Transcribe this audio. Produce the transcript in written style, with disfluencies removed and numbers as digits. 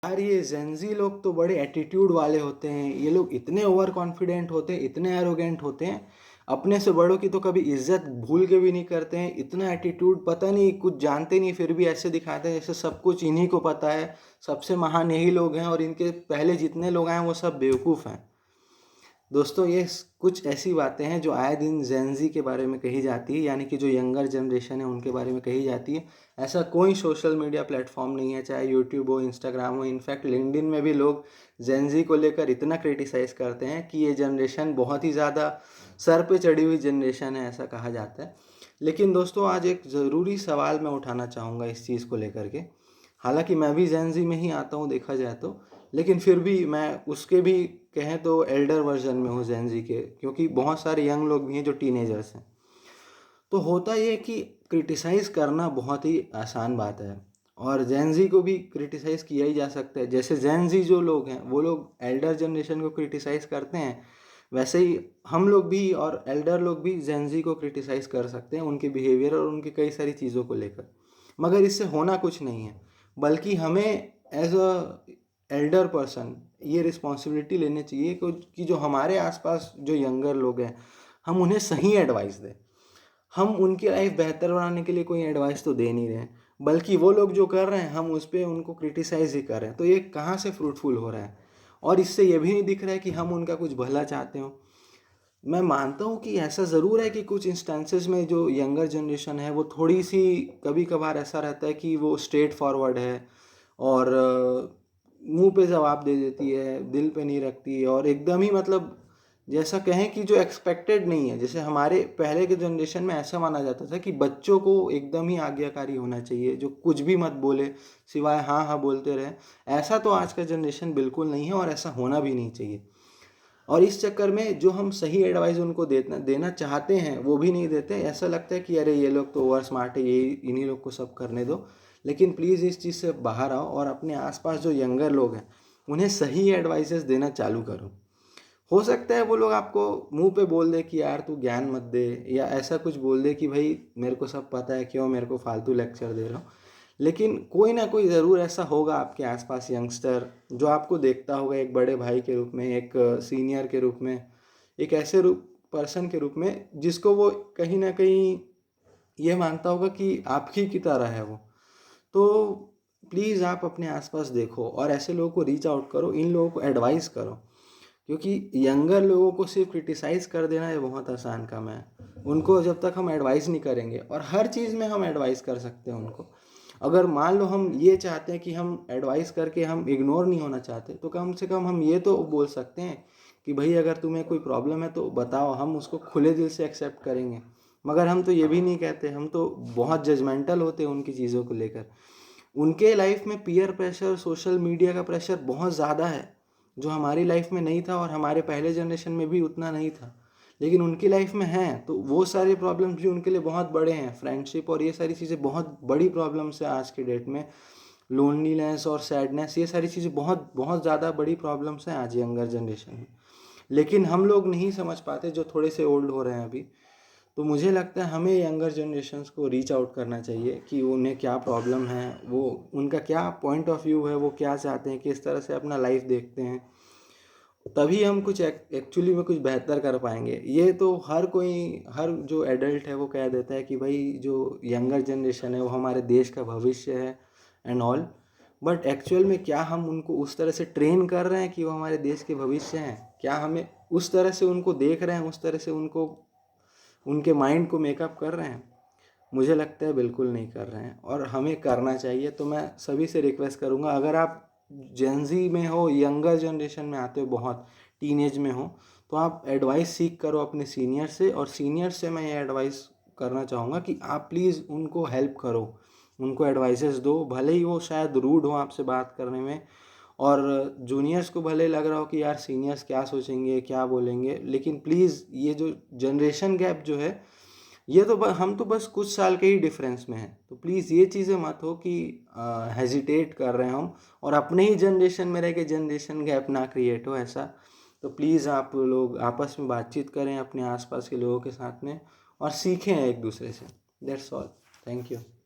यार ये जेंजी लोग तो बड़े एटीट्यूड वाले होते हैं। ये लोग इतने ओवर कॉन्फिडेंट होते हैं, इतने एरोगेंट होते हैं, अपने से बड़ों की तो कभी इज्जत भूल के भी नहीं करते हैं। इतना एटीट्यूड, पता नहीं कुछ जानते नहीं फिर भी ऐसे दिखाते हैं जैसे सब कुछ इन्हीं को पता है, सबसे महान यही लोग हैं और इनके पहले जितने लोग आए हैं वो सब बेवकूफ़ हैं। दोस्तों ये कुछ ऐसी बातें हैं जो आए दिन जेंजी के बारे में कही जाती है, यानी कि जो यंगर जनरेशन है उनके बारे में कही जाती है। ऐसा कोई सोशल मीडिया प्लेटफॉर्म नहीं है, चाहे यूट्यूब हो, इंस्टाग्राम हो, इनफैक्ट लिंक्डइन में भी लोग जेंजी को लेकर इतना क्रिटिसाइज़ करते हैं कि ये जनरेशन बहुत ही ज़्यादा सर पे चढ़ी हुई जनरेशन है, ऐसा कहा जाता है। लेकिन दोस्तों आज एक ज़रूरी सवाल मैं उठाना चाहूँगा इस चीज़ को लेकर के। हालांकि मैं भी जेंजी में ही आता हूँ देखा जाए तो, लेकिन फिर भी मैं उसके भी कहें तो एल्डर वर्जन में हूँ जेंजी के, क्योंकि बहुत सारे यंग लोग भी हैं जो टीनेजर्स हैं। तो होता ये कि क्रिटिसाइज़ करना बहुत ही आसान बात है और जेंजी को भी क्रिटिसाइज़ किया ही जा सकता है। जैसे जेंजी जो लोग हैं वो लोग एल्डर जनरेशन को क्रिटिसाइज़ करते हैं, वैसे ही हम लोग भी और एल्डर लोग भी जेंजी को क्रिटिसाइज़ कर सकते हैं उनके बिहेवियर और उनकी कई सारी चीज़ों को लेकर। मगर इससे होना कुछ नहीं है, बल्कि हमें एज अ एल्डर पर्सन ये रिस्पॉन्सिबिलिटी लेनी चाहिए कि जो हमारे आसपास जो यंगर लोग हैं हम उन्हें सही एडवाइस दें। हम उनकी लाइफ बेहतर बनाने के लिए कोई एडवाइस तो दे नहीं रहे हैं, बल्कि वो लोग जो कर रहे हैं हम उस पर उनको क्रिटिसाइज़ ही कर रहे हैं। तो ये कहाँ से फ्रूटफुल हो रहा है? और इससे ये भी नहीं दिख रहा है कि हम उनका कुछ भला चाहते हो। मैं मानता हूँ कि ऐसा ज़रूर है कि कुछ इंस्टेंसेस में जो यंगर जनरेशन है वो थोड़ी सी कभी कभार ऐसा रहता है कि वो स्ट्रेट फॉरवर्ड है और मुंह पे जवाब दे देती है, दिल पे नहीं रखती है और एकदम ही मतलब जैसा कहें कि जो एक्सपेक्टेड नहीं है। जैसे हमारे पहले के जनरेशन में ऐसा माना जाता था कि बच्चों को एकदम ही आज्ञाकारी होना चाहिए, जो कुछ भी मत बोले सिवाय हाँ हाँ बोलते रहे। ऐसा तो आज का जनरेशन बिल्कुल नहीं है और ऐसा होना भी नहीं चाहिए। और इस चक्कर में जो हम सही एडवाइस उनको देना देना चाहते हैं वो भी नहीं देते। ऐसा लगता है कि अरे ये लोग तो ओवर स्मार्ट है, ये इन्हीं लोग को सब करने दो। लेकिन प्लीज़ इस चीज़ से बाहर आओ और अपने आसपास जो यंगर लोग हैं उन्हें सही एडवाइसेस देना चालू करो। हो सकता है वो लोग आपको मुंह पे बोल दे कि यार तू ज्ञान मत दे, या ऐसा कुछ बोल दे कि भाई मेरे को सब पता है, क्यों मेरे को फालतू लेक्चर दे रहा हो। लेकिन कोई ना कोई ज़रूर ऐसा होगा आपके आसपास यंगस्टर जो आपको देखता होगा एक बड़े भाई के रूप में, एक सीनियर के रूप में, एक ऐसे रूप पर्सन के रूप में जिसको वो कहीं ना कहीं ये मानता होगा कि आप ही की तरह है वो। तो प्लीज़ आप अपने आसपास देखो और ऐसे लोगों को रीच आउट करो, इन लोगों को एडवाइस करो। क्योंकि यंगर लोगों को सिर्फ क्रिटिसाइज़ कर देना ये बहुत आसान काम है। उनको जब तक हम एडवाइस नहीं करेंगे, और हर चीज़ में हम एडवाइस कर सकते हैं उनको। अगर मान लो हम ये चाहते हैं कि हम एडवाइस करके हम इग्नोर नहीं होना चाहते, तो कम से कम हम ये तो बोल सकते हैं कि भाई अगर तुम्हें कोई प्रॉब्लम है तो बताओ, हम उसको खुले दिल से एक्सेप्ट करेंगे। मगर हम तो ये भी नहीं कहते, हम तो बहुत जजमेंटल होते हैं उनकी चीज़ों को लेकर। उनके लाइफ में पीयर प्रेशर, सोशल मीडिया का प्रेशर बहुत ज़्यादा है, जो हमारी लाइफ में नहीं था और हमारे पहले जनरेशन में भी उतना नहीं था। लेकिन उनकी लाइफ में है, तो वो सारे प्रॉब्लम्स भी उनके लिए बहुत बड़े हैं। फ्रेंडशिप और ये सारी चीज़ें बहुत बड़ी प्रॉब्लम्स है आज के डेट में। लोनलीनेस और सैडनेस, ये सारी चीज़ें बहुत बहुत ज़्यादा बड़ी प्रॉब्लम्स हैं आज यंगर जनरेशन में। लेकिन हम लोग नहीं समझ पाते जो थोड़े से ओल्ड हो रहे हैं अभी। तो मुझे लगता है हमें यंगर जनरेशन्स को रीच आउट करना चाहिए कि उन्हें क्या प्रॉब्लम है, वो उनका क्या पॉइंट ऑफ व्यू है, वो क्या चाहते हैं, किस तरह से अपना लाइफ देखते हैं। तभी हम कुछ एक्चुअली में कुछ बेहतर कर पाएंगे। ये तो हर कोई, हर जो एडल्ट है वो कह देता है कि भाई जो यंगर जनरेशन है वो हमारे देश का भविष्य है एंड ऑल। बट एक्चुअल में क्या हम उनको उस तरह से ट्रेन कर रहे हैं कि वो हमारे देश के भविष्य हैं? क्या हमें उस तरह से उनको देख रहे हैं, उस तरह से उनको उनके माइंड को मेकअप कर रहे हैं? मुझे लगता है बिल्कुल नहीं कर रहे हैं, और हमें करना चाहिए। तो मैं सभी से रिक्वेस्ट करूँगा, अगर आप जेंजी में हो, यंगर जनरेशन में आते हो, बहुत टीनेज में हो, तो आप एडवाइस सीख करो अपने सीनियर से। और सीनियर से मैं ये एडवाइस करना चाहूँगा कि आप प्लीज़ उनको हेल्प करो, उनको एडवाइसेस दो, भले ही वो शायद रूड हो आपसे बात करने में, और जूनियर्स को भले लग रहा हो कि यार सीनियर्स क्या सोचेंगे, क्या बोलेंगे। लेकिन प्लीज़ ये जो जनरेशन गैप जो है, ये तो हम तो बस कुछ साल के ही डिफरेंस में हैं। तो प्लीज़ ये चीज़ें मत हो कि हेजिटेट कर रहे हैं हम और अपने ही जनरेशन में रह के जनरेशन गैप ना क्रिएट हो ऐसा। तो प्लीज़ आप लोग आपस में बातचीत करें अपने आसपास के लोगों के साथ में और सीखें एक दूसरे से। That's all. Thank you.